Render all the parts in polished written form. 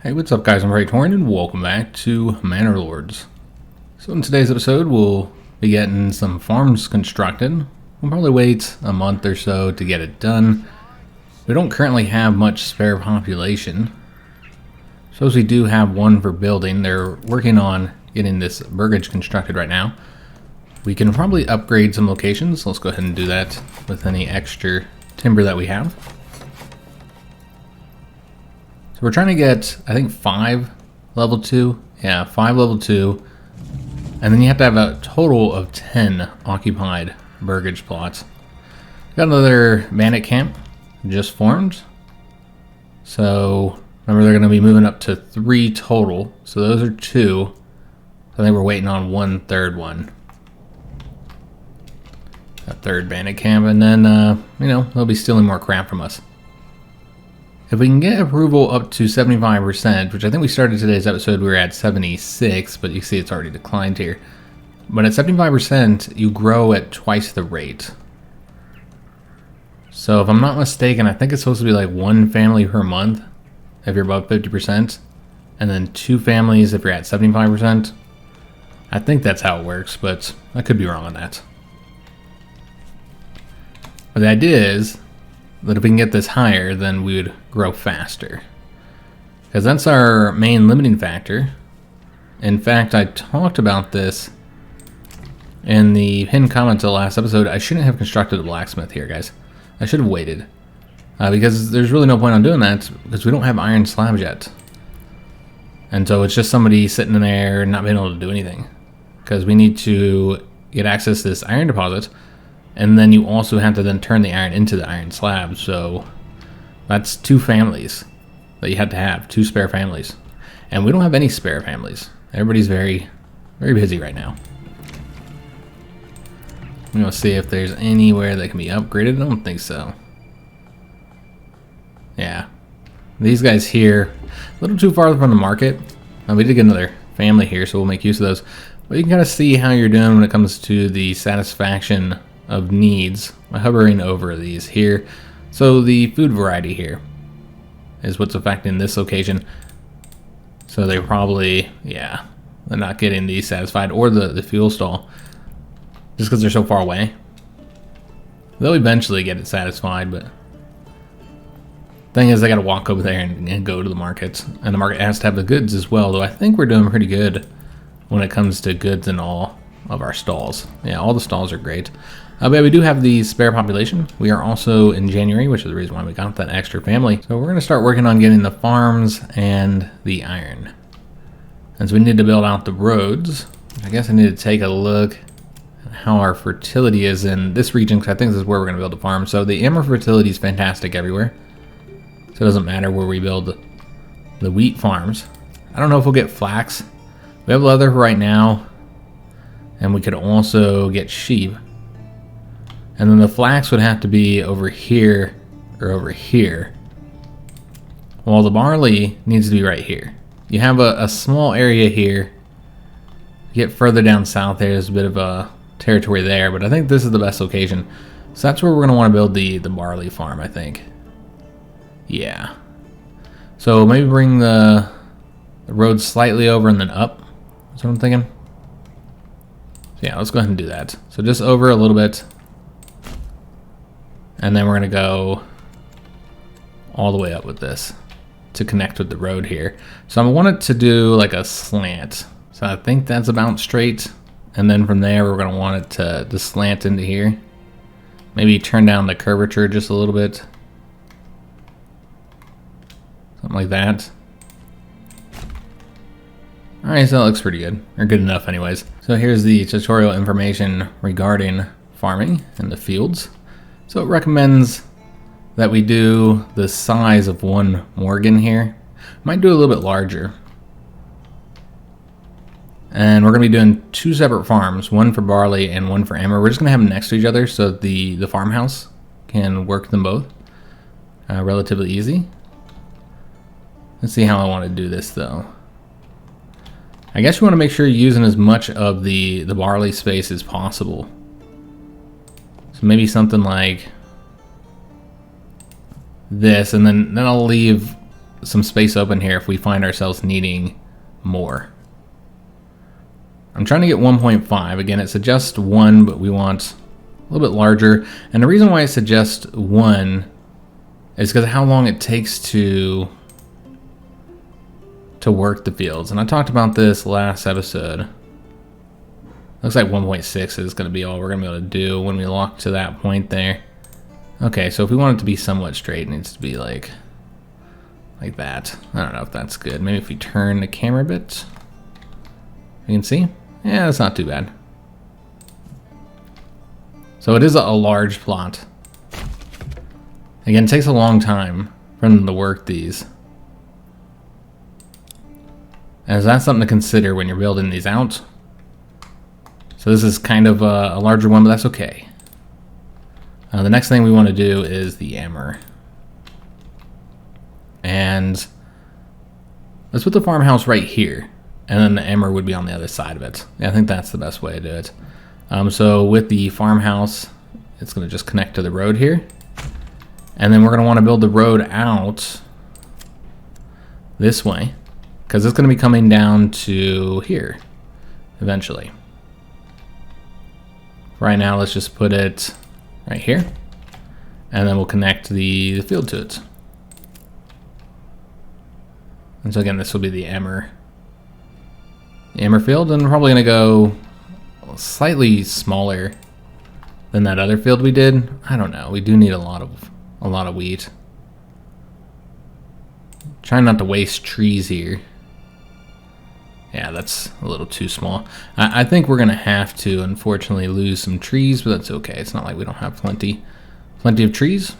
Hey, what's up guys, I'm Praetorian and welcome back to Manor Lords. So in today's episode we'll be getting some farms constructed. We'll probably wait a month or so to get it done. We don't currently have much spare population. Suppose we do have one for building. They're working on getting this burgage constructed right now. We can probably upgrade some locations. Let's go ahead and do that with any extra timber that we have. So we're trying to get, I think, 5 level 2. Yeah, 5 level 2. And then you have to have a total of 10 occupied burgage plots. Got another bandit camp just formed. So remember, they're going to be moving up to 3 total. So those are 2. I think we're waiting on one third one. A third bandit camp, and then, they'll be stealing more crap from us. If we can get approval up to 75%, which I think we started today's episode, we were at 76, but you see it's already declined here. But at 75%, you grow at twice the rate. So if I'm not mistaken, I think it's supposed to be like 1 family per month if you're above 50%, and then 2 families if you're at 75%. I think that's how it works, but I could be wrong on that. But the idea is that if we can get this higher, then we would grow faster. Because that's our main limiting factor. In fact, I talked about this in the pinned comment to the last episode. I shouldn't have constructed a blacksmith here, guys. I should have waited. Because there's really no point on doing that, because we don't have iron slabs yet. And so it's just somebody sitting in there not being able to do anything. Because we need to get access to this iron deposit. And then you also have to then turn the iron into the iron slab. So that's 2 families that you had to have, 2 spare families. And we don't have any spare families. Everybody's very, very busy right now. I'm going to see if there's anywhere that can be upgraded. I don't think so. Yeah. These guys here, a little too far from the market. We did get another family here, so we'll make use of those. But you can kind of see how you're doing when it comes to the satisfaction of needs by hovering over these here. So the food variety here is what's affecting this location. So they're probably, yeah, they're not getting these satisfied, or the fuel stall, just because they're so far away. They'll eventually get it satisfied, but thing is, they got to walk over there and go to the market, and the market has to have the goods as well. Though I think we're doing pretty good when it comes to goods in all of our stalls. Yeah, all the stalls are great. But we do have the spare population. We are also in January, which is the reason why we got that extra family. So we're going to start working on getting the farms and the iron. And so we need to build out the roads. I guess I need to take a look at how our fertility is in this region, because I think this is where we're going to build the farm. So the amber fertility is fantastic everywhere. So it doesn't matter where we build the wheat farms. I don't know if we'll get flax. We have leather right now. And we could also get sheep. And then the flax would have to be over here or over here. Well, the barley needs to be right here. You have a small area here. You get further down south, there's a bit of a territory there, but I think this is the best location. So that's where we're going to want to build the barley farm, I think. Yeah. So maybe bring the road slightly over and then up. That's what I'm thinking. So yeah, let's go ahead and do that. So just over a little bit. And then we're going to go all the way up with this to connect with the road here. So I want it to do like a slant. So I think that's about straight. And then from there, we're going to want it to slant into here. Maybe turn down the curvature just a little bit. Something like that. Alright, so that looks pretty good. Or good enough anyways. So here's the tutorial information regarding farming in the fields. So it recommends that we do the size of 1 Morgan here. Might do a little bit larger. And we're going to be doing 2 separate farms, 1 for barley and 1 for amber. We're just going to have them next to each other so that the farmhouse can work them both. Relatively easy. Let's see how I want to do this though. I guess you want to make sure you're using as much of the barley space as possible. So maybe something like this, and then I'll leave some space open here if we find ourselves needing more. I'm trying to get 1.5. Again, it suggests 1, but we want a little bit larger. And the reason why it suggests 1 is because of how long it takes to work the fields. And I talked about this last episode. Looks like 1.6 is going to be all we're going to be able to do when we lock to that point there. Okay, so if we want it to be somewhat straight, it needs to be like that. I don't know if that's good. Maybe if we turn the camera a bit, you can see. Yeah, that's not too bad. So it is a large plot. Again, it takes a long time for them to work these. And so that's something to consider when you're building these out. So this is kind of a larger one, but that's okay. The next thing we want to do is the Emmer. And let's put the farmhouse right here. And then the Emmer would be on the other side of it. Yeah, I think that's the best way to do it. So with the farmhouse, it's going to just connect to the road here. And then we're going to want to build the road out this way, because it's going to be coming down to here eventually. Right now, let's just put it right here, and then we'll connect the field to it. And so again, this will be the Emmer field, and we're probably going to go slightly smaller than that other field we did. I don't know. We do need a lot of wheat. Trying not to waste trees here. Yeah, that's a little too small. I think we're going to have to, unfortunately, lose some trees, but that's okay. It's not like we don't have plenty of trees.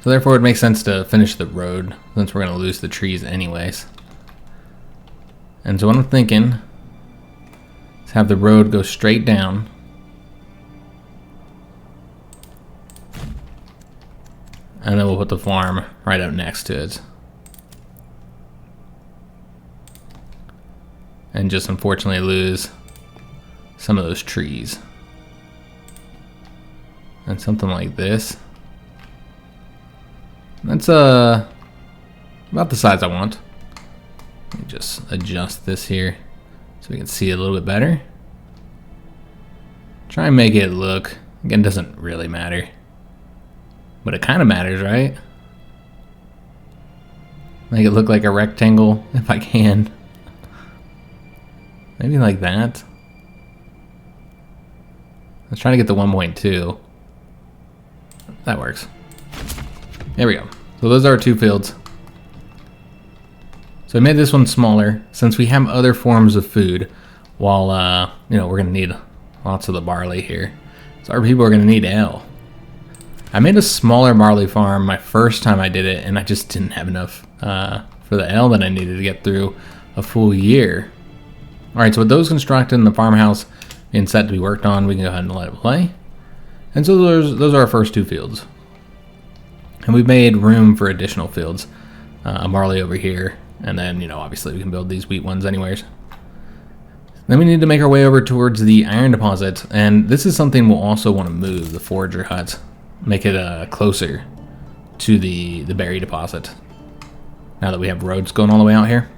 So therefore, it makes sense to finish the road, since we're going to lose the trees anyways. And so what I'm thinking is have the road go straight down. And then we'll put the farm right up next to it. And just unfortunately lose some of those trees. And something like this. That's about the size I want. Let me just adjust this here so we can see it a little bit better. Try and make it look, again, doesn't really matter. But it kind of matters, right? Make it look like a rectangle if I can. Maybe like that. Let's try to get the 1.2. That works. There we go. So those are our two fields. So I made this one smaller since we have other forms of food. While we're gonna need lots of the barley here. So our people are gonna need ale. I made a smaller barley farm my first time I did it, and I just didn't have enough for the ale that I needed to get through a full year. All right, so with those constructed in the farmhouse being set to be worked on, we can go ahead and let it play. And so those are our first two fields. And we've made room for additional fields. Barley over here, and then, obviously we can build these wheat ones anyways. Then we need to make our way over towards the iron deposit, and this is something we'll also want to move, the forager hut. Make it closer to the berry deposit. Now that we have roads going all the way out here.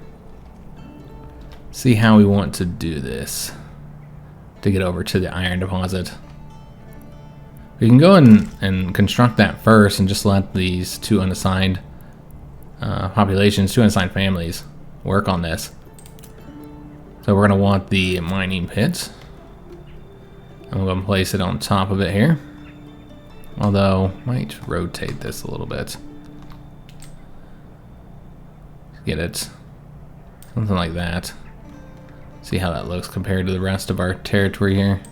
See how we want to do this to get over to the iron deposit. We can go and construct that first and just let these two unassigned populations, two unassigned families work on this. So we're going to want the mining pit. And we'll go and place it on top of it here. Although, might rotate this a little bit. Get it. Something like that. See how that looks compared to the rest of our territory here.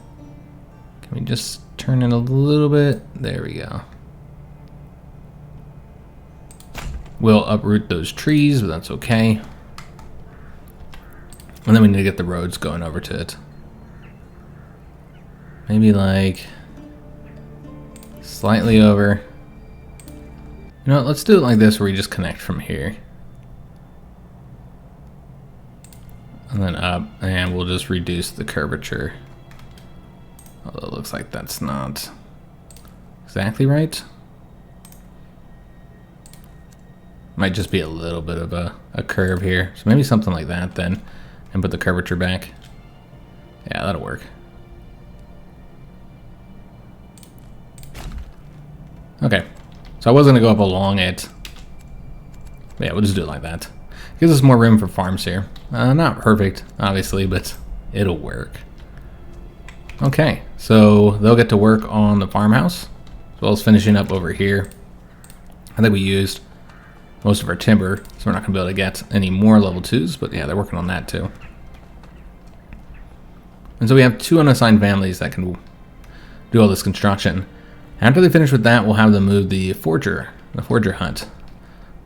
Can we just turn it a little bit? There we go. We'll uproot those trees, but that's okay. And then we need to get the roads going over to it. Maybe like slightly over. You know what, let's do it like this where we just connect from here. And then up, and we'll just reduce the curvature Although it looks like that's not exactly right. Might just be a little bit of a curve here. So maybe something like that then. And put the curvature back. Yeah, that'll work. Okay. So I was going to go up along it. But yeah, we'll just do it like that. Gives us more room for farms here. Not perfect, obviously, but it'll work. Okay, so they'll get to work on the farmhouse, as well as finishing up over here. I think we used most of our timber, so we're not going to be able to get any more level 2s, but yeah, they're working on that too. And so we have 2 unassigned families that can do all this construction. After they finish with that, we'll have them move the forger hut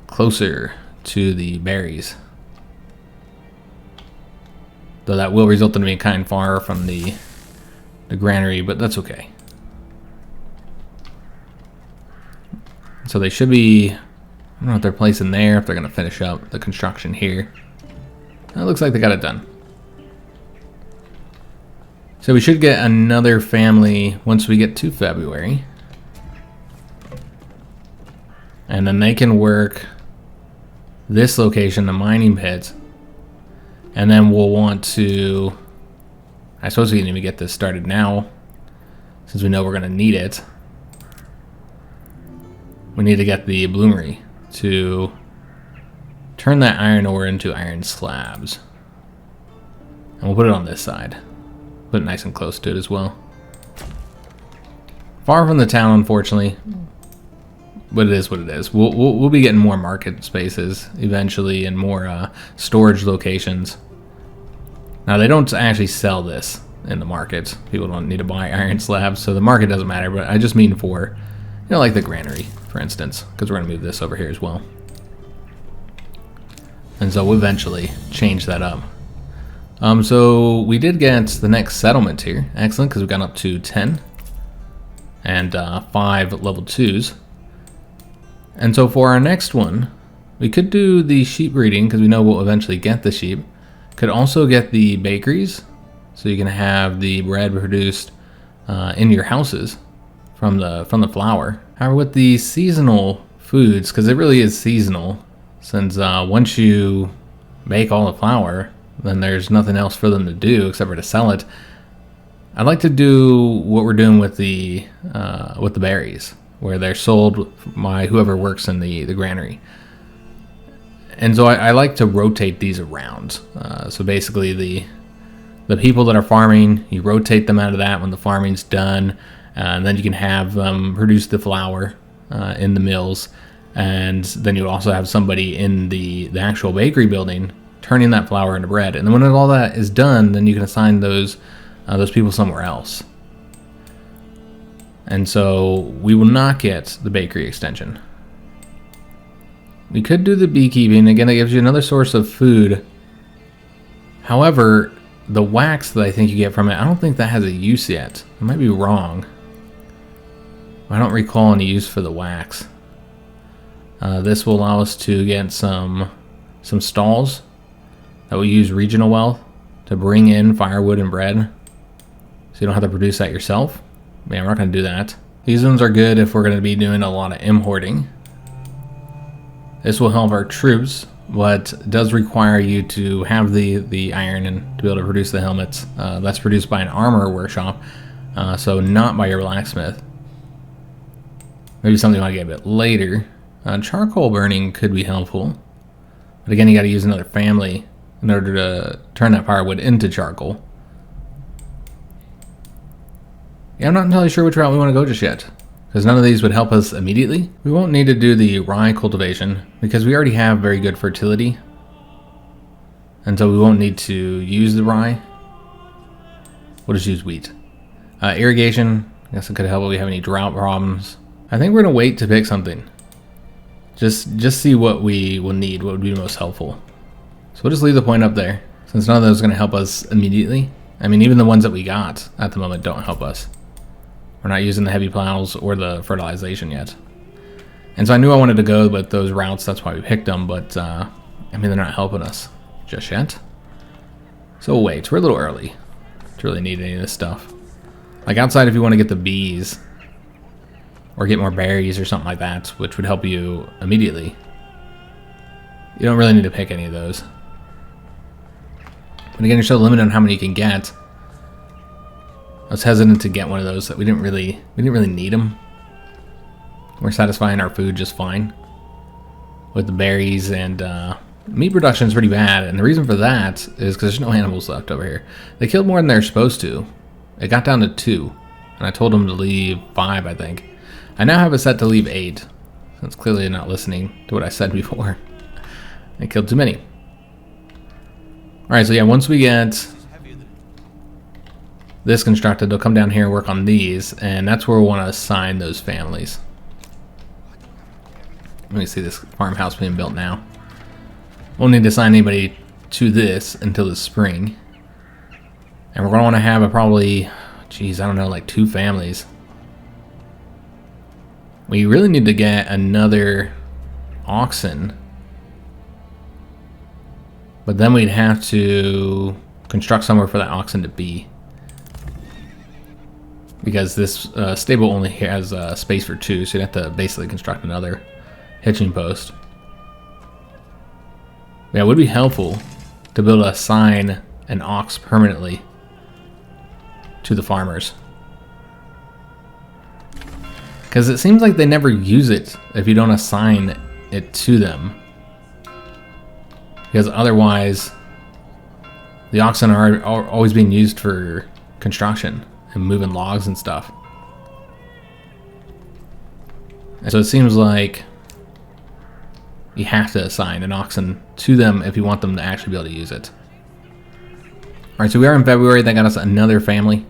closer to the berries. Though that will result in being kind of far from the granary, but that's okay. So they should be, I don't know what they're placing there, if they're going to finish up the construction here. It looks like they got it done. So we should get another family once we get to February. And then they can work this location, the mining pit. And then we'll want to, I suppose we can even get this started now, since we know we're going to need it. We need to get the bloomery to turn that iron ore into iron slabs. And we'll put it on this side. Put it nice and close to it as well. Far from the town, unfortunately. But it is what it is. We'll be getting more market spaces eventually and more storage locations. Now, they don't actually sell this in the market. People don't need to buy iron slabs, so the market doesn't matter. But I just mean for, you know, like the granary, for instance, because we're going to move this over here as well. And so we'll eventually change that up. So we did get the next settlement here. Excellent, because we've gone up to 10 and 5 level 2s. And so for our next one, we could do the sheep breeding, because we know we'll eventually get the sheep. Could also get the bakeries, so you can have the bread produced in your houses from the flour. However, with the seasonal foods, because it really is seasonal, since once you bake all the flour, then there's nothing else for them to do except for to sell it. I'd like to do what we're doing with the berries, where they're sold by whoever works in the granary. And so I like to rotate these around. So basically the people that are farming, you rotate them out of that when the farming's done, and then you can have them produce the flour in the mills, and then you also have somebody in the actual bakery building turning that flour into bread. And then when all that is done, then you can assign those people somewhere else. And so we will not get the bakery extension. We could do the beekeeping. Again, it gives you another source of food. However, the wax that I think you get from it, I don't think that has a use yet. I might be wrong. I don't recall any use for the wax. This will allow us to get some stalls that will use regional wealth to bring in firewood and bread, so you don't have to produce that yourself. Man, we're not going to do that. These ones are good if we're going to be doing a lot of importing. This will help our troops, but does require you to have the iron and to be able to produce the helmets. That's produced by an armor workshop, so not by your blacksmith. Maybe something you want to get a bit later. Charcoal burning could be helpful, but again, you got to use another family in order to turn that firewood into charcoal. Yeah, I'm not entirely sure which route we want to go just yet, because none of these would help us immediately. We won't need to do the rye cultivation, because we already have very good fertility, and so we won't need to use the rye. We'll just use wheat. Irrigation, I guess it could help if we have any drought problems. I think we're going to wait to pick something. Just see what we will need, what would be most helpful. So we'll just leave the point up there, since none of those are going to help us immediately. I mean, even the ones that we got at the moment don't help us. We're not using the heavy plows or the fertilization yet. And so I knew I wanted to go with those routes, that's why we picked them, but I mean, they're not helping us just yet. So we'll wait, we're a little early to really need any of this stuff. Like outside if you want to get the bees or get more berries or something like that, which would help you immediately. You don't really need to pick any of those. But again, you're so limited on how many you can get. I was hesitant to get one of those that we didn't really need them. We're satisfying our food just fine with the berries, and meat production is pretty bad, and the reason for that is because there's no animals left over here. They killed more than they're supposed to. It got down to 2, and I told them to leave 5, I think. I now have it set to leave 8. That's clearly not listening to what I said before. They killed too many. Alright, so yeah, once we get this constructed, they'll come down here and work on these, and that's where we'll want to assign those families. Let me see this farmhouse being built now. Won't need to assign anybody to this until the spring. And we're going to want to have probably, geez, I don't know, like 2 families. We really need to get another oxen. But then we'd have to construct somewhere for that oxen to be. Because this stable only has space for 2, so you'd have to basically construct another hitching post. Yeah, it would be helpful to be able to assign an ox permanently to the farmers. Because it seems like they never use it if you don't assign it to them. Because otherwise, the oxen are always being used for construction and moving logs and stuff. And so it seems like you have to assign an oxen to them if you want them to actually be able to use it. Alright, so we are in February. That got us another family.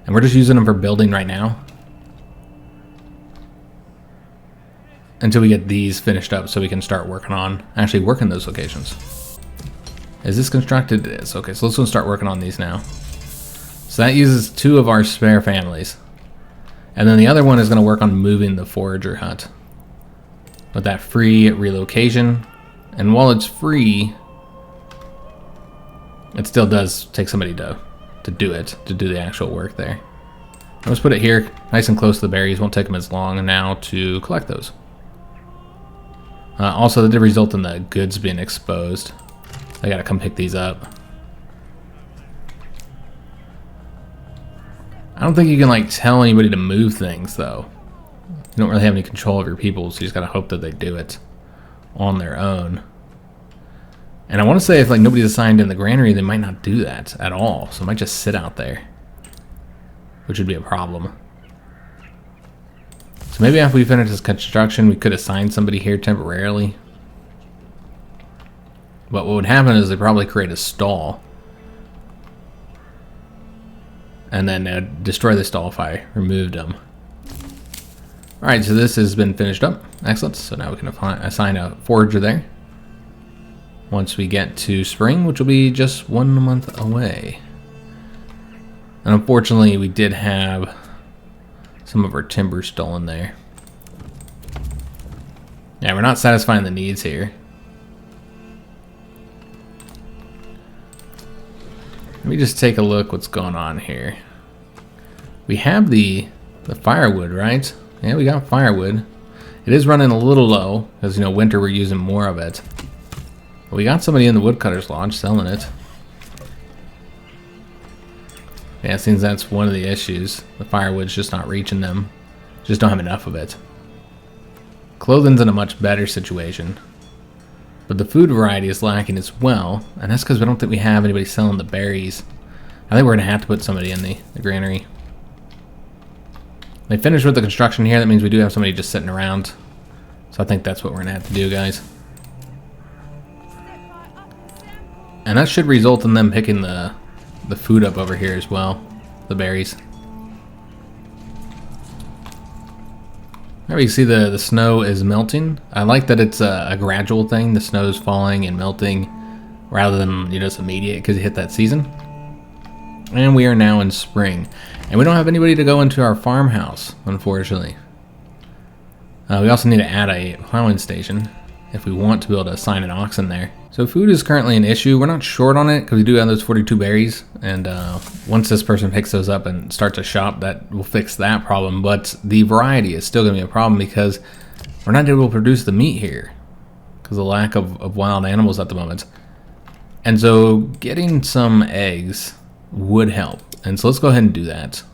And we're just using them for building right now. Until we get these finished up so we can start working on actually working those locations. Is this constructed? It is. Okay, so let's go start working on these now. So that uses 2 of our spare families. And then the other one is going to work on moving the forager hut. With that free relocation. And while it's free, it still does take somebody to do it, to do the actual work there. Let's put it here, nice and close to the berries. Won't take them as long now to collect those. Also, that did result in the goods being exposed. I gotta come pick these up. I don't think you can like tell anybody to move things though. You don't really have any control of your people, so you just gotta hope that they do it on their own. And I want to say if like nobody's assigned in the granary, they might not do that at all. So it might just sit out there, which would be a problem. So maybe after we finish this construction, we could assign somebody here temporarily. But what would happen is they'd probably create a stall. And then they'd destroy the stall if I removed them. Alright, so this has been finished up. Excellent. So now we can assign a forager there. Once we get to spring, which will be just 1 month away. And unfortunately, we did have some of our timber stolen there. Yeah, we're not satisfying the needs here. Let me just take a look what's going on here. We have the firewood, right? Yeah, we got firewood. It is running a little low, because, you know, winter we're using more of it. But we got somebody in the woodcutter's lodge selling it. Yeah, it seems that's one of the issues. The firewood's just not reaching them. Just don't have enough of it. Clothing's in a much better situation. But the food variety is lacking as well. And that's because we don't think we have anybody selling the berries. I think we're going to have to put somebody in the granary. They finished with the construction here. That means we do have somebody just sitting around. So I think that's what we're going to have to do, guys. And that should result in them picking the food up over here as well. The berries. There you see the snow is melting. I like that it's a gradual thing. The snow is falling and melting rather than, you know, it's immediate because you hit that season. And we are now in spring. And we don't have anybody to go into our farmhouse, unfortunately. We also need to add a plowing station if we want to be able to assign an oxen there. So food is currently an issue. We're not short on it because we do have those 42 berries. And once this person picks those up and starts a shop, that will fix that problem. But the variety is still going to be a problem because we're not able to produce the meat here because of the lack of wild animals at the moment. And so getting some eggs would help. And so let's go ahead and do that.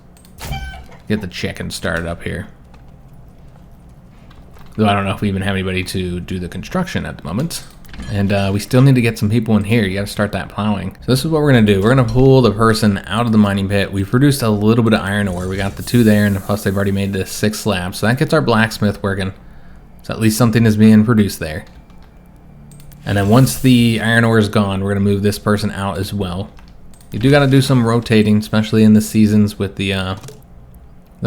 Get the chicken started up here. Though I don't know if we even have anybody to do the construction at the moment. And we still need to get some people in here. You got to start that plowing. So this is what we're going to do. We're going to pull the person out of the mining pit. We've produced a little bit of iron ore. We got the 2 there, and plus they've already made the 6 slabs. So that gets our blacksmith working. So at least something is being produced there. And then once the iron ore is gone, we're going to move this person out as well. You do got to do some rotating, especially in the seasons with the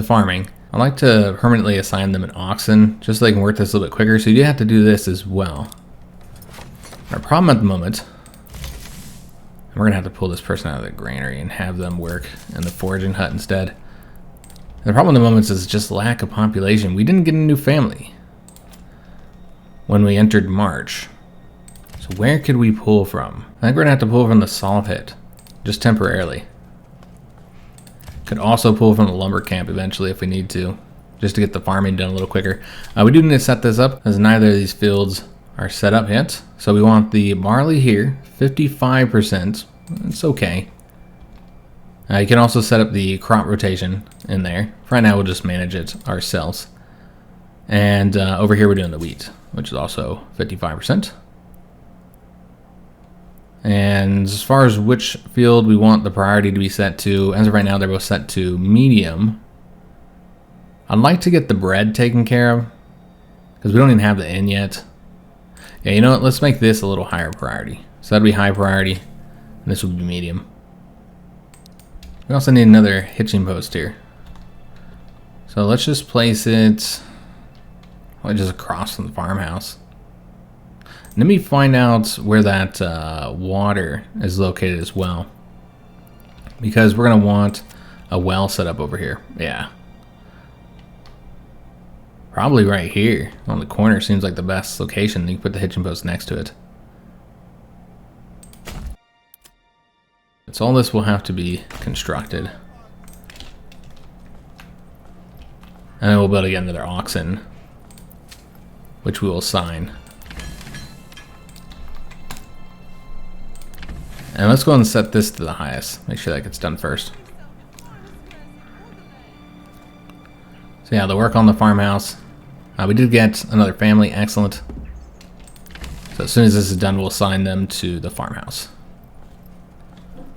farming. I like to permanently assign them an oxen, just so they can work this a little bit quicker. So you do have to do this as well. Our problem at the moment, we're going to have to pull this person out of the granary and have them work in the foraging hut instead. The problem at the moment is just lack of population. We didn't get a new family when we entered March. So where could we pull from? I think we're going to have to pull from the saw pit, just temporarily. Could also pull from the lumber camp eventually if we need to, just to get the farming done a little quicker. We do need to set this up, as neither of these fields are set up yet. So we want the barley here, 55%. It's okay. You can also set up the crop rotation in there. For right now, we'll just manage it ourselves. And over here, we're doing the wheat, which is also 55%. And as far as which field we want the priority to be set to, as of right now, they're both set to medium. I'd like to get the bread taken care of, because we don't even have the inn yet. Yeah, you know what? Let's make this a little higher priority. So that'd be high priority, and this would be medium. We also need another hitching post here. So let's just place it just across from the farmhouse. Let me find out where that water is located as well, because we're going to want a well set up over here. Yeah. Probably right here on the corner seems like the best location. You can put the hitching post next to it. So all this will have to be constructed. And then we'll be able to get another oxen, which we will assign. And let's go and set this to the highest. Make sure that gets done first. So yeah, the work on the farmhouse. We did get another family, excellent. So as soon as this is done, we'll assign them to the farmhouse.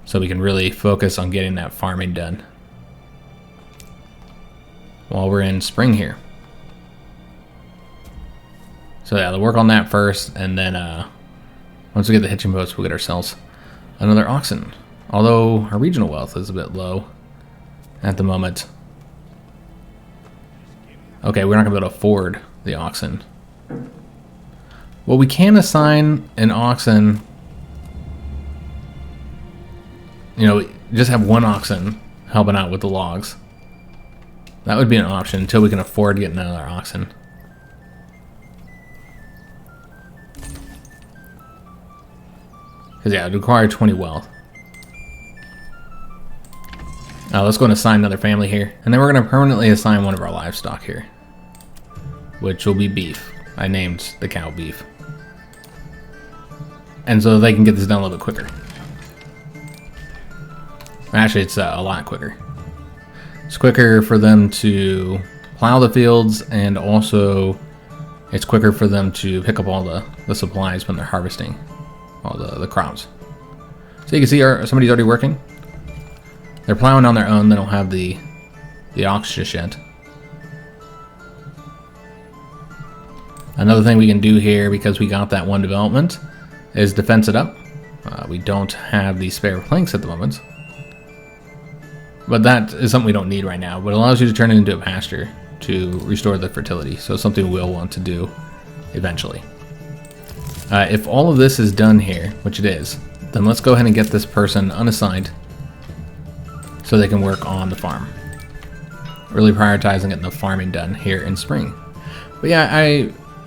So we can really focus on getting that farming done while we're in spring here. So yeah, the work on that first, and then once we get the hitching post, we'll get ourselves another oxen. Although our regional wealth is a bit low at the moment. Okay, we're not going to be able to afford the oxen. Well, we can assign an oxen. You know, just have one oxen helping out with the logs. That would be an option until we can afford getting another oxen. Because yeah, it would require 20 wealth. Let's go and assign another family here. And then we're going to permanently assign one of our livestock here, which will be beef. I named the cow beef. And so they can get this done a little bit quicker. Actually, it's a lot quicker. It's quicker for them to plow the fields, and also it's quicker for them to pick up all the supplies when they're harvesting all the crops. So you can see somebody's already working. They're plowing on their own. They don't have the ox just yet. Another thing we can do here, because we got that one development, is to fence it up. We don't have the spare planks at the moment, but that is something we don't need right now. But it allows you to turn it into a pasture to restore the fertility. So it's something we'll want to do eventually. If all of this is done here, which it is, then let's go ahead and get this person unassigned so they can work on the farm. Really prioritizing getting the farming done here in spring. But yeah,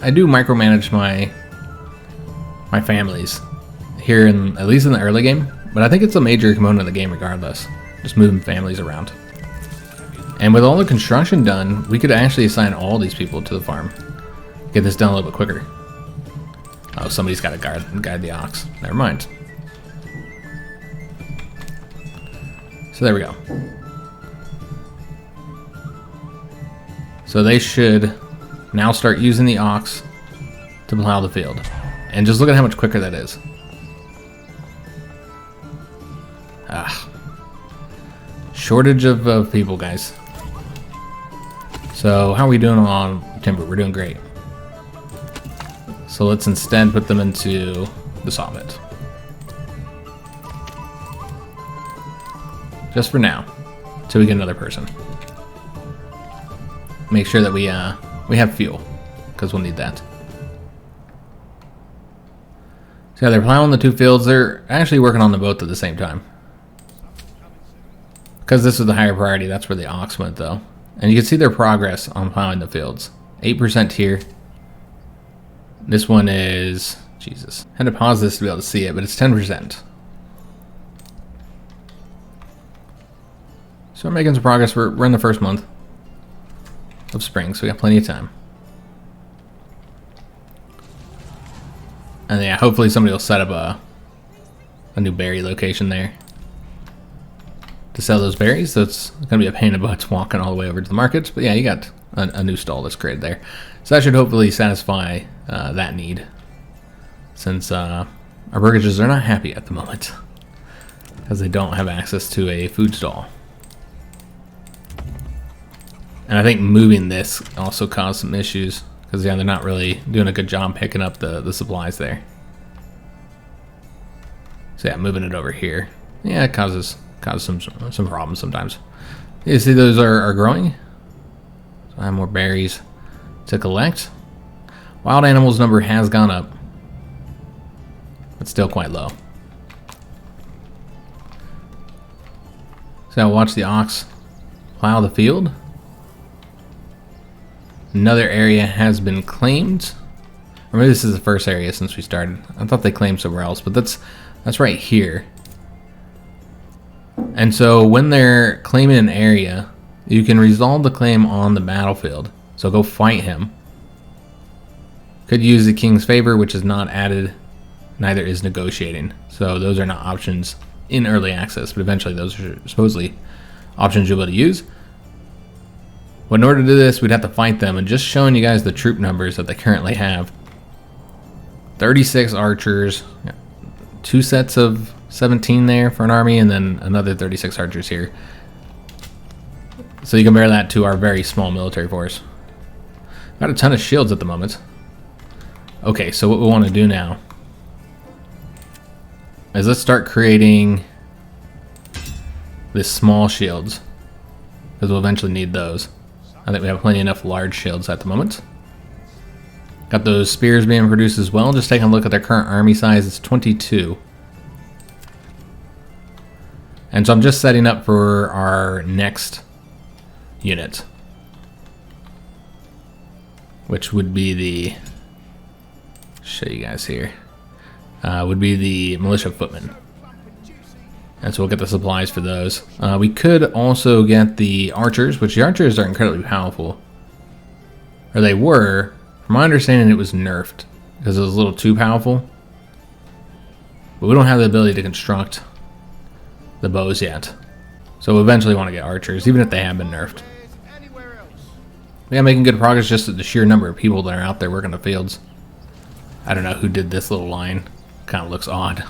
I do micromanage my families here in at least in the early game, but I think it's a major component of the game regardless. Just moving families around. And with all the construction done, we could actually assign all these people to the farm. Get this done a little bit quicker. Oh, somebody's got to guide the ox. Never mind. So there we go. So they should now start using the ox to plow the field. And just look at how much quicker that is. Shortage of people, guys. So how are we doing on timber? We're doing great. So let's instead put them into the sawbit. Just for now, till we get another person. Make sure that we have fuel, because we'll need that. So yeah, they're plowing the two fields. They're actually working on them both at the same time. Because this was the higher priority, that's where the ox went though. And you can see their progress on plowing the fields. 8% here. This one is, Jesus. I had to pause this to be able to see it, but it's 10%. So we're making some progress. We're in the first month of spring, so we got plenty of time. And yeah, hopefully somebody will set up a new berry location there to sell those berries. So it's gonna be a pain in the butt walking all the way over to the markets. But yeah, you got a new stall that's created there. So that should hopefully satisfy that need, since our burgages are not happy at the moment because they don't have access to a food stall. And I think moving this also caused some issues, because yeah, they're not really doing a good job picking up the supplies there. So yeah, moving it over here, yeah, it causes some problems sometimes. You see those are growing. So I have more berries to collect. Wild animals number has gone up, but still quite low. So I'll watch the ox plow the field. Another area has been claimed. Or maybe this is the first area since we started. I thought they claimed somewhere else, but that's right here. And so when they're claiming an area, you can resolve the claim on the battlefield. So go fight him. Could use the king's favor, which is not added. Neither is negotiating. So those are not options in early access, but eventually those are supposedly options you'll be able to use. But in order to do this, we'd have to fight them, and just showing you guys the troop numbers that they currently have. 36 archers, 2 sets of 17 there for an army, and then another 36 archers here. So you compare that to our very small military force. Got a ton of shields at the moment. Okay, so what we want to do now is let's start creating this small shields, because we'll eventually need those. I think we have plenty enough large shields at the moment. Got those spears being produced as well. Just taking a look at their current army size, it's 22. And so I'm just setting up for our next unit, which would be the, show you guys here, would be the militia footmen. And so we'll get the supplies for those. We could also get the archers, which the archers are incredibly powerful. Or they were. From my understanding, it was nerfed because it was a little too powerful. But we don't have the ability to construct the bows yet. So we'll eventually want to get archers, even if they have been nerfed. Yeah, making good progress just at the sheer number of people that are out there working the fields. I don't know who did this little line. Kind of looks odd.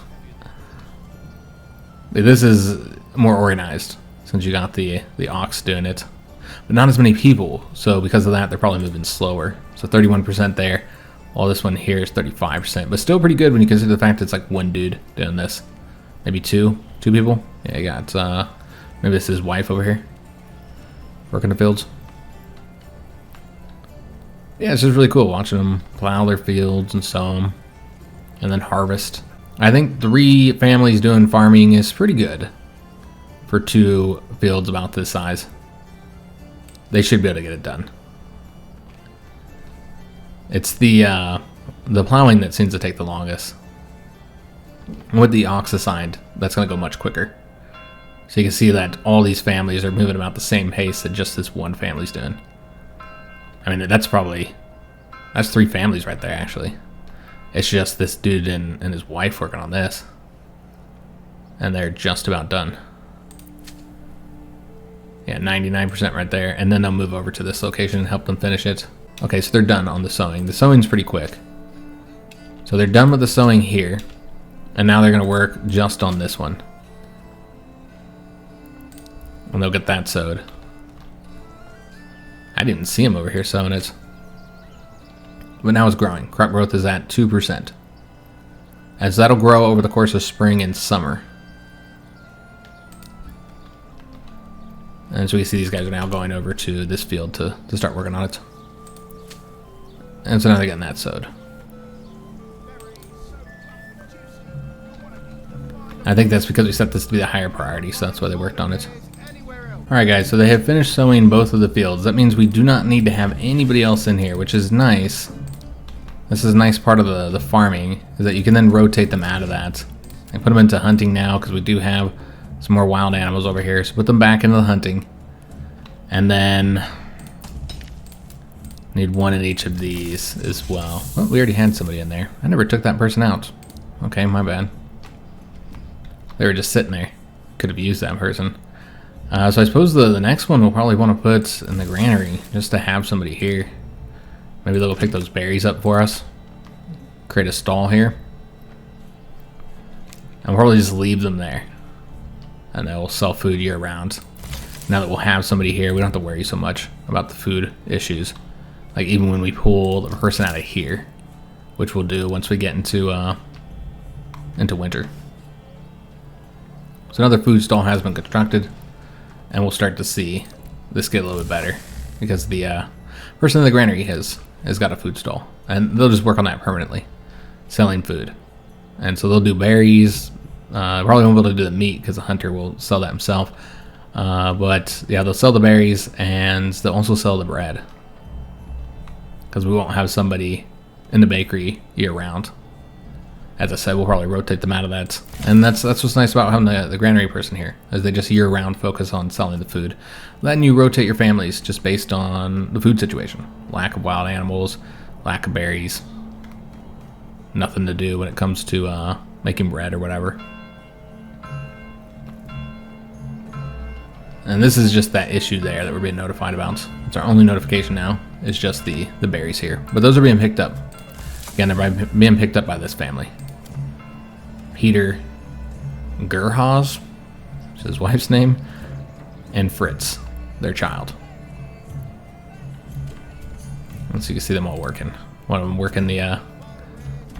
This is more organized since you got the ox doing it, but not as many people. So because of that, they're probably moving slower. So 31% there, while this one here is 35%, but still pretty good when you consider the fact that it's like one dude doing this, maybe two people. Yeah, you got maybe this is his wife over here working the fields. Yeah, it's just really cool watching them plow their fields and sow them, and then harvest. I think 3 families doing farming is pretty good for 2 fields about this size. They should be able to get it done. It's the plowing that seems to take the longest. With the ox assigned, that's going to go much quicker. So you can see that all these families are moving about the same pace that just this one family's doing. I mean, that's 3 families right there, actually. It's just this dude and his wife working on this. And they're just about done. Yeah, 99% right there. And then they'll move over to this location and help them finish it. Okay, so they're done on the sewing. The sewing's pretty quick. So they're done with the sewing here. And now they're going to work just on this one. And they'll get that sewed. I didn't even see him over here sewing it. But now it's growing. Crop growth is at 2%. As that'll grow over the course of spring and summer. And so we see these guys are now going over to this field to start working on it. And so now they're getting that sowed. I think that's because we set this to be the higher priority, so that's why they worked on it. Alright guys, so they have finished sowing both of the fields. That means we do not need to have anybody else in here, which is nice. This is a nice part of the farming, is that you can then rotate them out of that. I put them into hunting now because we do have some more wild animals over here, so put them back into the hunting. And then need one in each of these as well. Oh, we already had somebody in there. I never took that person out. Okay, my bad. They were just sitting there. Could have used that person. So I suppose the next one we'll probably want to put in the granary, just to have somebody here. Maybe they'll pick those berries up for us. Create a stall here. And we'll probably just leave them there. And they'll sell food year round. Now that we'll have somebody here, we don't have to worry so much about the food issues. Like even when we pull the person out of here, which we'll do once we get into winter. So another food stall has been constructed, and we'll start to see this get a little bit better because the person in the granary has got a food stall, and they'll just work on that permanently, selling food. And so they'll do berries. Probably won't be able to do the meat because the hunter will sell that himself. But yeah, they'll sell the berries and they'll also sell the bread because we won't have somebody in the bakery year round. As I said, we'll probably rotate them out of that. And that's what's nice about having the granary person here, is they just year round focus on selling the food. Then you rotate your families just based on the food situation. Lack of wild animals, lack of berries. Nothing to do when it comes to making bread or whatever. And this is just that issue there that we're being notified about. It's our only notification now. It's just the berries here. But those are being picked up. Again, they're being picked up by this family. Peter Gerhaz, which is his wife's name, and Fritz, their child. And so you can see them all working. One of them working the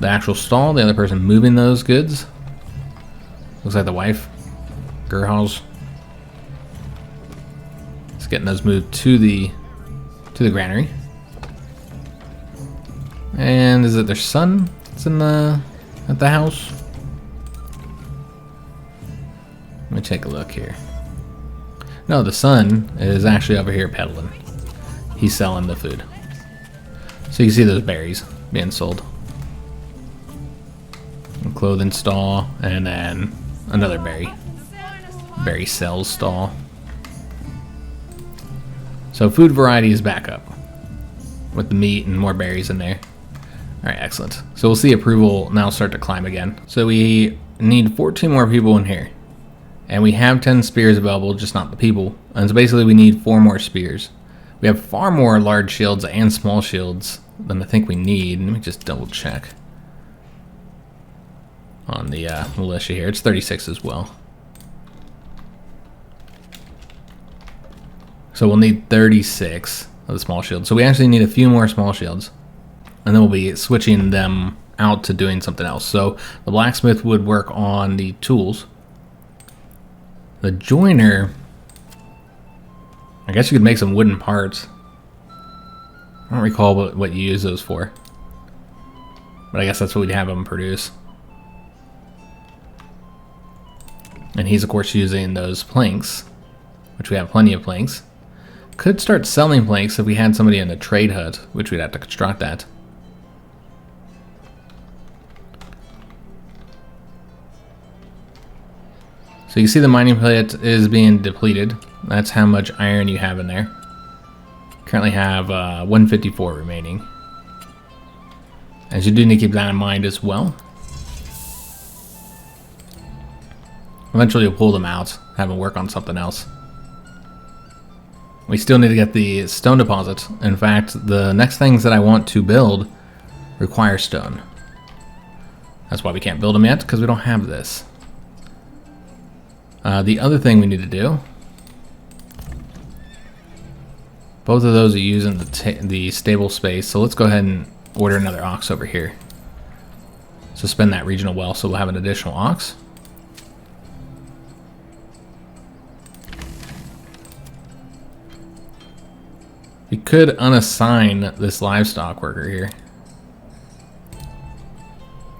actual stall, the other person moving those goods. Looks like the wife, Gerhaz, is getting those moved to the granary. And is it their son that's at the house? Let me take a look here. No, the son is actually over here peddling. He's selling the food. So you can see those berries being sold. A clothing stall, and then another berry sales stall. So food variety is back up with the meat and more berries in there. All right, excellent. So we'll see approval now start to climb again. So we need 14 more people in here. And we have 10 spears available, just not the people. And so basically we need 4 more spears. We have far more large shields and small shields than I think we need. Let me just double check on the militia here. It's 36 as well. So we'll need 36 of the small shields. So we actually need a few more small shields. And then we'll be switching them out to doing something else. So the blacksmith would work on the tools. The joiner, I guess you could make some wooden parts. I don't recall what you use those for. But I guess that's what we'd have him produce. And he's of course using those planks, which we have plenty of planks. Could start selling planks if we had somebody in a trade hut, which we'd have to construct that. So you see the mining pit is being depleted. That's how much iron you have in there. Currently have 154 remaining. As you do need to keep that in mind as well. Eventually you'll pull them out, have them work on something else. We still need to get the stone deposit. In fact, the next things that I want to build require stone. That's why we can't build them yet, because we don't have this. The other thing we need to do, both of those are using the stable space, so let's go ahead and order another ox over here. Suspend that regional well so we'll have an additional ox. You could unassign this livestock worker here.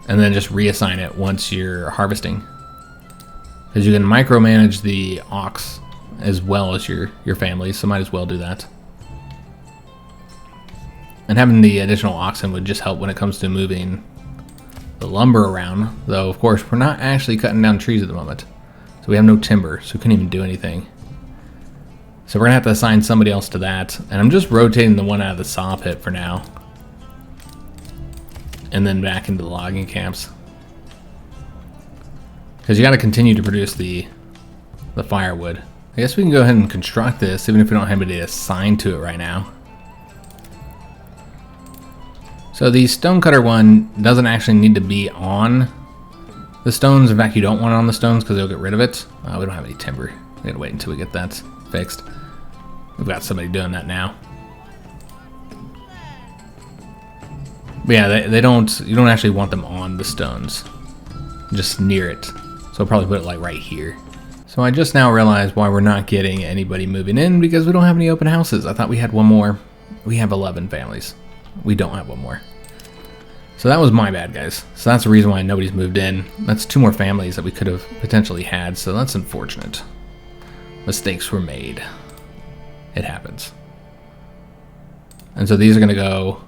And then just reassign it once you're harvesting. Because you can micromanage the ox as well as your family, so might as well do that. And having the additional oxen would just help when it comes to moving the lumber around. Though, of course, we're not actually cutting down trees at the moment. So we have no timber, so we couldn't even do anything. So we're going to have to assign somebody else to that. And I'm just rotating the one out of the saw pit for now. And then back into the logging camps. Because you got to continue to produce the firewood. I guess we can go ahead and construct this, even if we don't have anybody assigned to it right now. So the stonecutter one doesn't actually need to be on the stones. In fact, you don't want it on the stones because they'll get rid of it. We don't have any timber. We gotta wait until we get that fixed. We've got somebody doing that now. But yeah, you don't actually want them on the stones. Just near it. So I'll probably put it like right here. So I just now realized why we're not getting anybody moving in, because we don't have any open houses. I thought we had one more. We have 11 families. We don't have one more. So that was my bad, guys. So that's the reason why nobody's moved in. That's 2 more families that we could have potentially had, so that's unfortunate. Mistakes were made. It happens. And so these are going to go...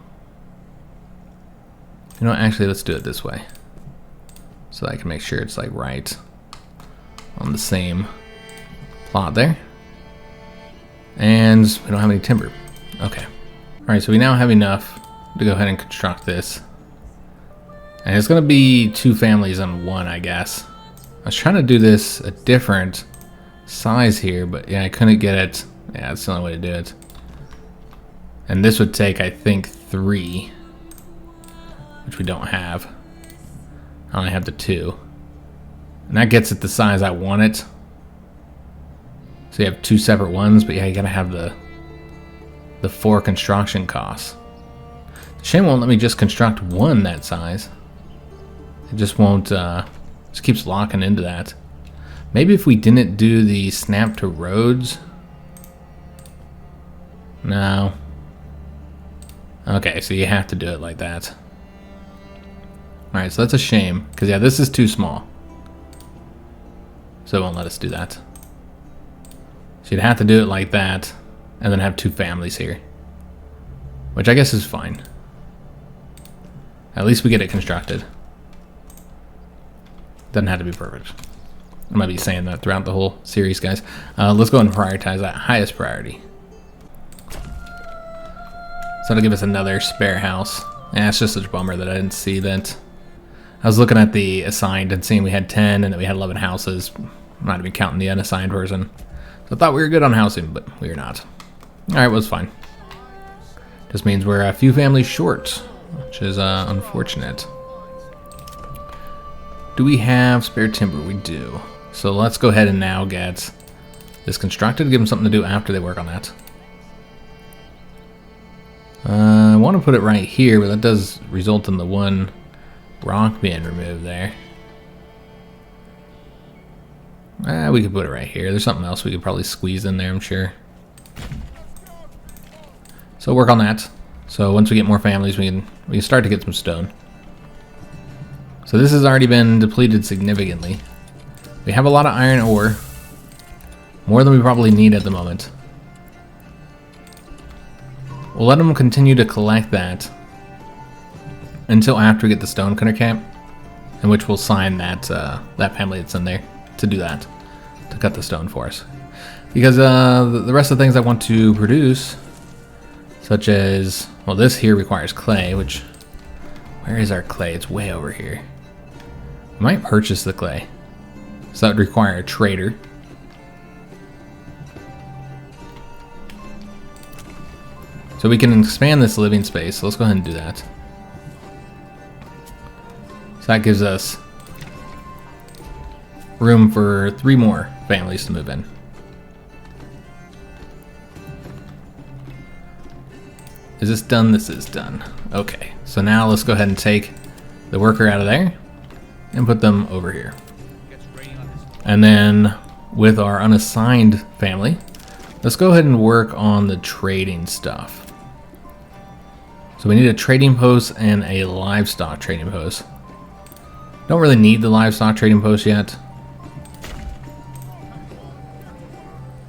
You know what, actually, let's do it this way. So I can make sure it's like right on the same plot there. And we don't have any timber. Okay. Alright, so we now have enough to go ahead and construct this. And it's going to be 2 families on one, I guess. I was trying to do this a different size here, but yeah, I couldn't get it. Yeah, that's the only way to do it. And this would take, I think, 3. Which we don't have. I only have the 2. And that gets it the size I want it. So you have 2 separate ones, but yeah, you gotta have the 4 construction costs. The shame won't let me just construct one that size. It just won't, just keeps locking into that. Maybe if we didn't do the snap to roads. No. Okay, so you have to do it like that. Alright, so that's a shame, because yeah, this is too small. So it won't let us do that. So you'd have to do it like that, and then have 2 families here. Which I guess is fine. At least we get it constructed. Doesn't have to be perfect. I might be saying that throughout the whole series, guys. Let's go and prioritize that highest priority. So that'll give us another spare house. Yeah, it's just such a bummer that I didn't see that. I was looking at the assigned and seeing we had 10 and that we had 11 houses. I'm not even counting the unassigned person. So I thought we were good on housing, but we are not. Alright, well, it's fine. Just means we're a few families short, which is unfortunate. Do we have spare timber? We do. So let's go ahead and now get this constructed. Give them something to do after they work on that. I want to put it right here, but that does result in the 1 rock being removed there. We could put it right here. There's something else we could probably squeeze in there, I'm sure. So work on that. So once we get more families, we can start to get some stone. So this has already been depleted significantly. We have a lot of iron ore. More than we probably need at the moment. We'll let them continue to collect that until after we get the stonecutter camp, in which we'll sign that that family that's in there to do that. to cut the stone for us. Because the rest of the things I want to produce, such as, well, this here requires clay, which, where is our clay? It's way over here. I might purchase the clay. So that would require a trader. So we can expand this living space. So let's go ahead and do that. So that gives us room for 3 more families to move in. Is this done? This is done. Okay, so now let's go ahead and take the worker out of there and put them over here. And then with our unassigned family, let's go ahead and work on the trading stuff. So we need a trading post and a livestock trading post. Don't really need the livestock trading post yet.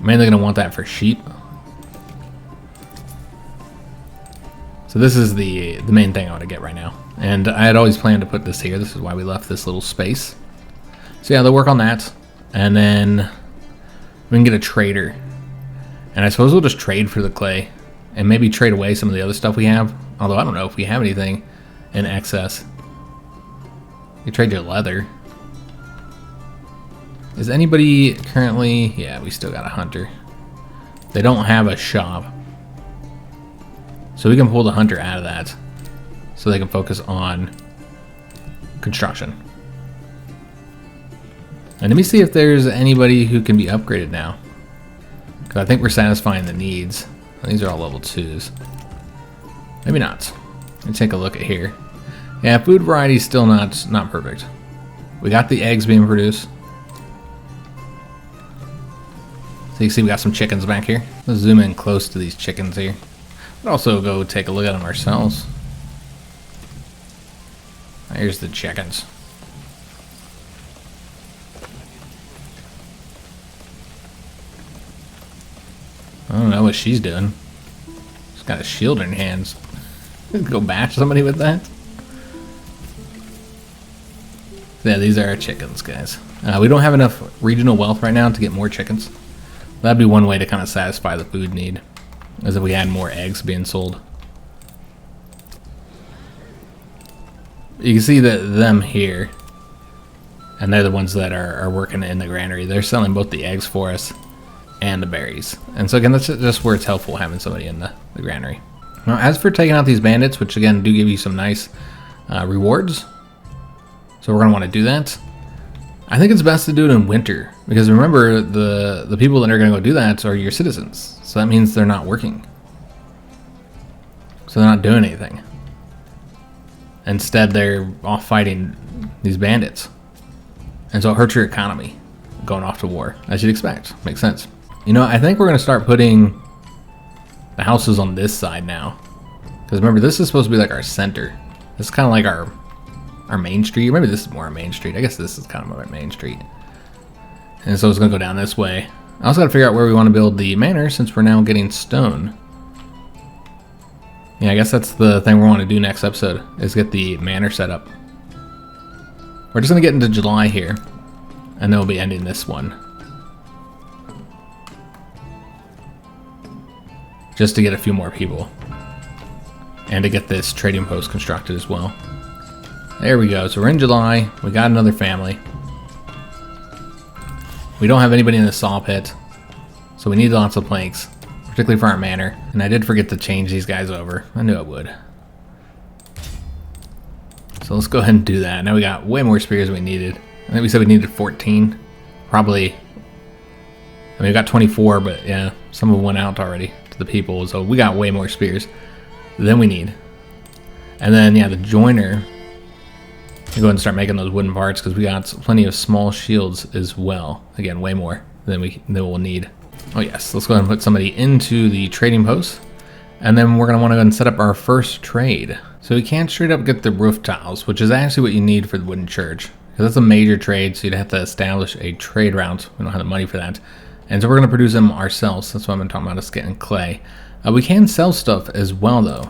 I'm mainly going to want that for sheep. So this is the main thing I want to get right now. And I had always planned to put this here. This is why we left this little space. So yeah, they'll work on that. And then we can get a trader. And I suppose we'll just trade for the clay. And maybe trade away some of the other stuff we have. Although I don't know if we have anything in excess. You trade your leather. Is anybody currently... Yeah, we still got a hunter. They don't have a shop. So we can pull the hunter out of that so they can focus on construction. And let me see if there's anybody who can be upgraded now. Because I think we're satisfying the needs. These are all level 2s. Maybe not. Let me take a look at here. Yeah, food variety is still not perfect. We got the eggs being produced. So you can see we got some chickens back here. Let's zoom in close to these chickens here. We'll also go take a look at them ourselves. Here's the chickens. I don't know what she's doing. She's got a shield in her hands. Go bash somebody with that? Yeah, these are our chickens, guys. We don't have enough regional wealth right now to get more chickens. That'd be one way to kind of satisfy the food need. As if we had more eggs being sold. You can see that them here, and they're the ones that are working in the granary. They're selling both the eggs for us and the berries. And so again, that's just where it's helpful having somebody in the granary. Now, as for taking out these bandits, which again do give you some nice rewards, so we're going to want to do that. I think it's best to do it in winter, because remember, the people that are going to go do that are your citizens. So that means they're not working. So they're not doing anything. Instead, they're off fighting these bandits. And so it hurts your economy going off to war, as you'd expect. Makes sense. You know, I think we're going to start putting the houses on this side now. Because remember, this is supposed to be like our center. This is kind of like our main street. Maybe this is more our main street. I guess this is kind of our main street. And so it's going to go down this way. I also got to figure out where we want to build the manor, since we're now getting stone. Yeah, I guess that's the thing we want to do next episode, is get the manor set up. We're just going to get into July here, and then we'll be ending this one. Just to get a few more people. And to get this trading post constructed as well. There we go. So we're in July. We got another family. We don't have anybody in the saw pit, so we need lots of planks, particularly for our manor. And I did forget to change these guys over. I knew I would. So let's go ahead and do that. Now we got way more spears than we needed. I think we said we needed 14. Probably. I mean, we got 24, but yeah, some of them went out already to the people. So we got way more spears than we need. And then, yeah, the joiner. Go ahead and start making those wooden parts, because we got plenty of small shields as well. Again, way more than we'll need. Oh yes, let's go ahead and put somebody into the trading post, and then we're going to want to go ahead and set up our first trade. So we can't straight up get the roof tiles, which is actually what you need for the wooden church, because that's a major trade, so you'd have to establish a trade route. We don't have the money for that, and so we're going to produce them ourselves. That's what I've been talking about, is getting clay. We can sell stuff as well though.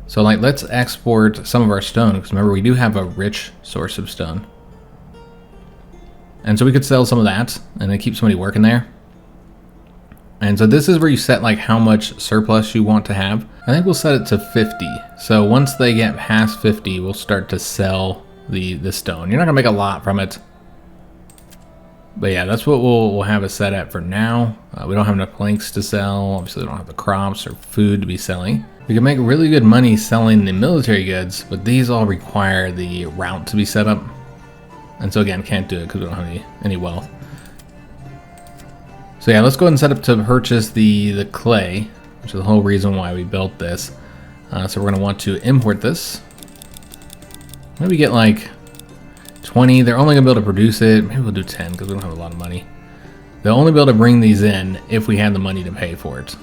So like, let's export some of our stone, because remember, we do have a rich source of stone. And so we could sell some of that and then keep somebody working there. And so this is where you set like how much surplus you want to have. I think we'll set it to 50. So once they get past 50, we'll start to sell the stone. You're not gonna make a lot from it. But yeah, that's what we'll have it set at for now. We don't have enough planks to sell. Obviously, we don't have the crops or food to be selling. We can make really good money selling the military goods, but these all require the route to be set up. And so again, can't do it because we don't have any wealth. So yeah, let's go ahead and set up to purchase the clay, which is the whole reason why we built this. So we're going to want to import this. Maybe get like 20. They're only going to be able to produce it. Maybe we'll do 10 because we don't have a lot of money. They'll only be able to bring these in if we have the money to pay for it.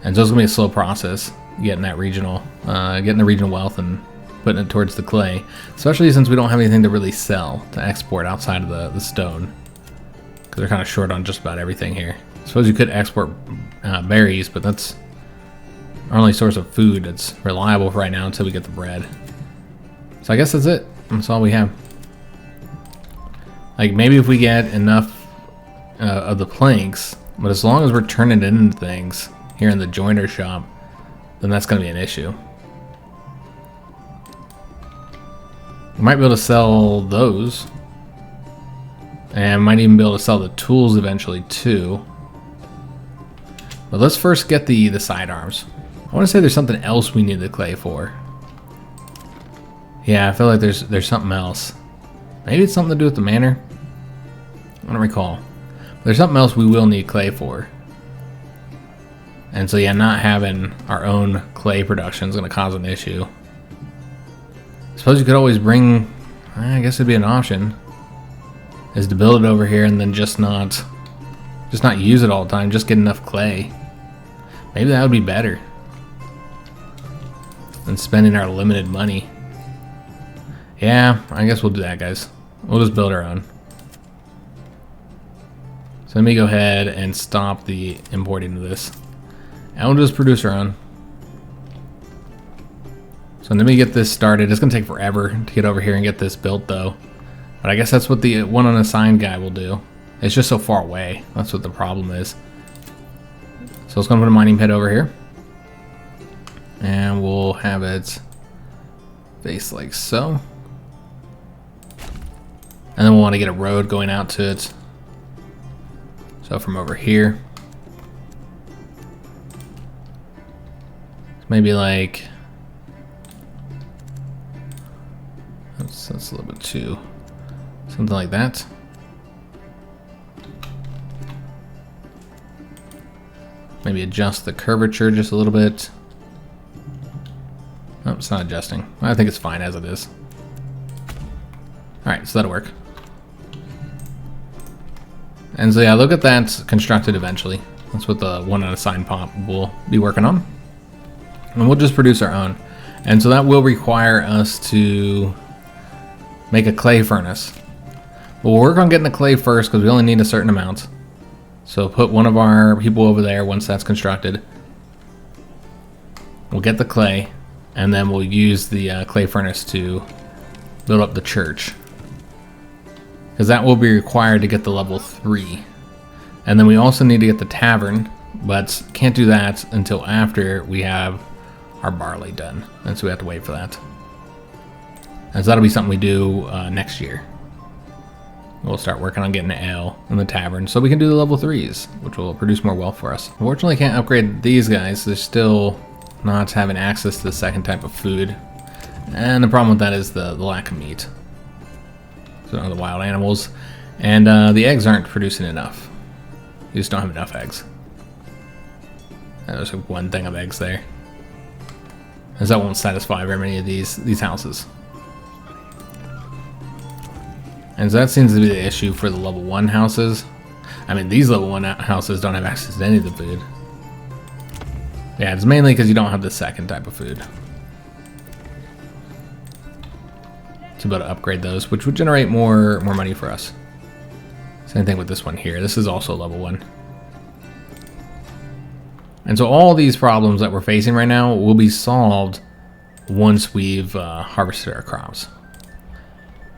And so it's going to be a slow process getting that regional, getting the regional wealth and putting it towards the clay. Especially since we don't have anything to really sell, to export outside of the stone. Because they're kind of short on just about everything here. I suppose you could export berries, but that's our only source of food that's reliable for right now until we get the bread. So I guess that's it. That's all we have. Like maybe if we get enough of the planks, but as long as we're turning it into things here in the joiner shop, then that's going to be an issue. We might be able to sell those. And might even be able to sell the tools eventually too. But let's first get the sidearms. I want to say there's something else we need the clay for. Yeah, I feel like there's something else. Maybe it's something to do with the manor. I don't recall. But there's something else we will need clay for. And so yeah, not having our own clay production is going to cause an issue. I suppose you could always bring, I guess it'd be an option, is to build it over here and then just not use it all the time, just get enough clay. Maybe that would be better than spending our limited money. Yeah, I guess we'll do that, guys. We'll just build our own. So let me go ahead and stop the importing of this. And we'll just produce our own. So let me get this started. It's going to take forever to get over here and get this built, though. But I guess that's what the one unassigned guy will do. It's just so far away. That's what the problem is. So let's go put a mining pit over here. And we'll have it face like so. And then we'll want to get a road going out to it. So from over here. Maybe like... That's a little bit too... Something like that. Maybe adjust the curvature just a little bit. Oh, it's not adjusting. I think it's fine as it is. Alright, so that'll work. And so yeah, look at that constructed eventually. That's what the one unassigned pop will be working on. And we'll just produce our own. And so that will require us to make a clay furnace. But we'll work on getting the clay first because we only need a certain amount. So put one of our people over there once that's constructed. We'll get the clay, and then we'll use the clay furnace to build up the church. Because that will be required to get the level 3. And then we also need to get the tavern, but can't do that until after we have our barley done. And so we have to wait for that. And so that'll be something we do next year. We'll start working on getting the ale in the tavern so we can do the level 3s, which will produce more wealth for us. Unfortunately, can't upgrade these guys. They're still not having access to the second type of food. And the problem with that is the lack of meat. So the wild animals. And the eggs aren't producing enough. You just don't have enough eggs. There's like one thing of eggs there. As that won't satisfy very many of these houses. And so that seems to be the issue for the level 1 houses. I mean, these level 1 houses don't have access to any of the food. Yeah, it's mainly because you don't have the second type of food. To be able to upgrade those, which would generate more money for us. Same thing with this one here. This is also level 1. And so all these problems that we're facing right now will be solved once we've harvested our crops.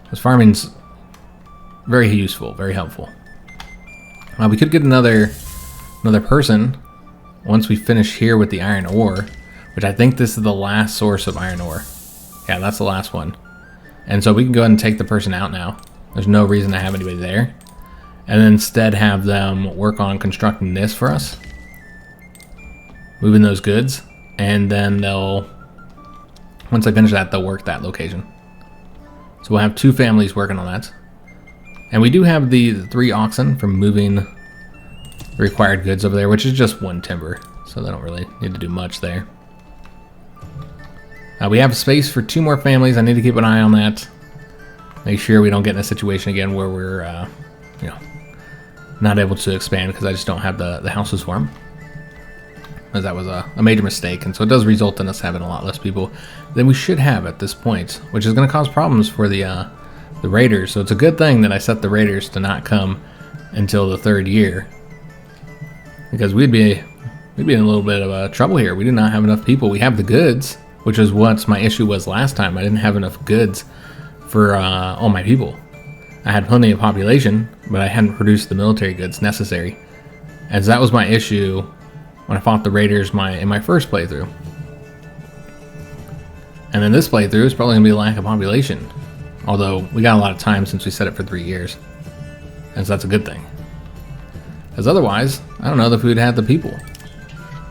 Because farming's very useful, very helpful. We could get another person once we finish here with the iron ore, which I think this is the last source of iron ore. Yeah, that's the last one. And so we can go ahead and take the person out now. There's no reason to have anybody there. And then instead have them work on constructing this for us. Moving those goods. And then once I finish that, they'll work that location. So we'll have 2 families working on that. And we do have the 3 oxen for moving the required goods over there, which is just 1 timber. So they don't really need to do much there. We have space for 2 more families. I need to keep an eye on that. Make sure we don't get in a situation again where we're, not able to expand because I just don't have the houses for them. As that was a major mistake, and so it does result in us having a lot less people than we should have at this point, which is going to cause problems for the raiders. So it's a good thing that I set the raiders to not come until the 3rd year, because we'd be in a little bit of trouble here. We do not have enough people. We have the goods, which is what my issue was last time. I didn't have enough goods for all my people. I had plenty of population, but I hadn't produced the military goods necessary, as that was my issue when I fought the raiders in my first playthrough. And then this playthrough is probably going to be a lack of population, although we got a lot of time since we set it for 3 years, and so that's a good thing. Because otherwise, I don't know if we'd have the people.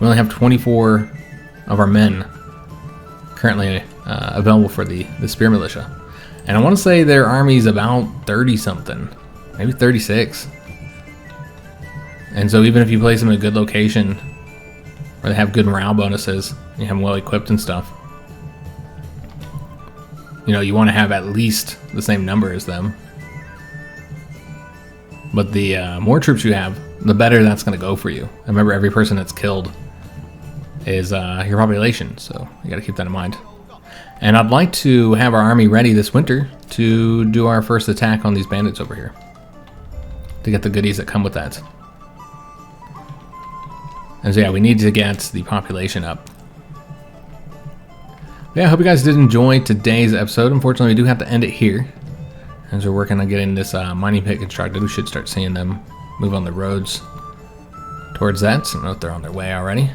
We only have 24 of our men currently available for the spear militia. And I want to say their army's about 30 something, maybe 36. And so even if you place them in a good location, where they have good morale bonuses, you have them well equipped and stuff, you want to have at least the same number as them. But the more troops you have, the better that's going to go for you. And remember, every person that's killed is your population, so you got to keep that in mind. And I'd like to have our army ready this winter to do our first attack on these bandits over here, to get the goodies that come with that. And so yeah, we need to get the population up. Yeah, I hope you guys did enjoy today's episode. Unfortunately, we do have to end it here, as we're working on getting this mining pit constructed. We should start seeing them move on the roads towards that. I don't know if they're on their way already.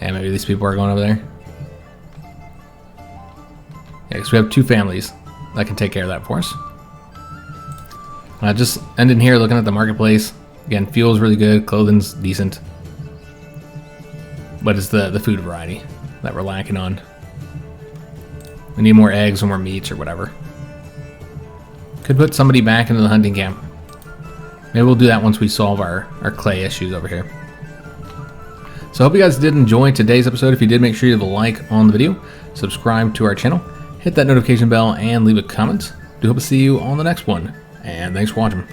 And maybe these people are going over there. Yeah, because we have 2 families that can take care of that for us. Just ending here looking at the marketplace. Again, fuel's really good, clothing's decent. But it's the food variety that we're lacking on. We need more eggs or more meats or whatever. Could put somebody back into the hunting camp. Maybe we'll do that once we solve our clay issues over here. So I hope you guys did enjoy today's episode. If you did, make sure you leave a like on the video, subscribe to our channel, hit that notification bell, and leave a comment. Do hope to see you on the next one, and thanks for watching.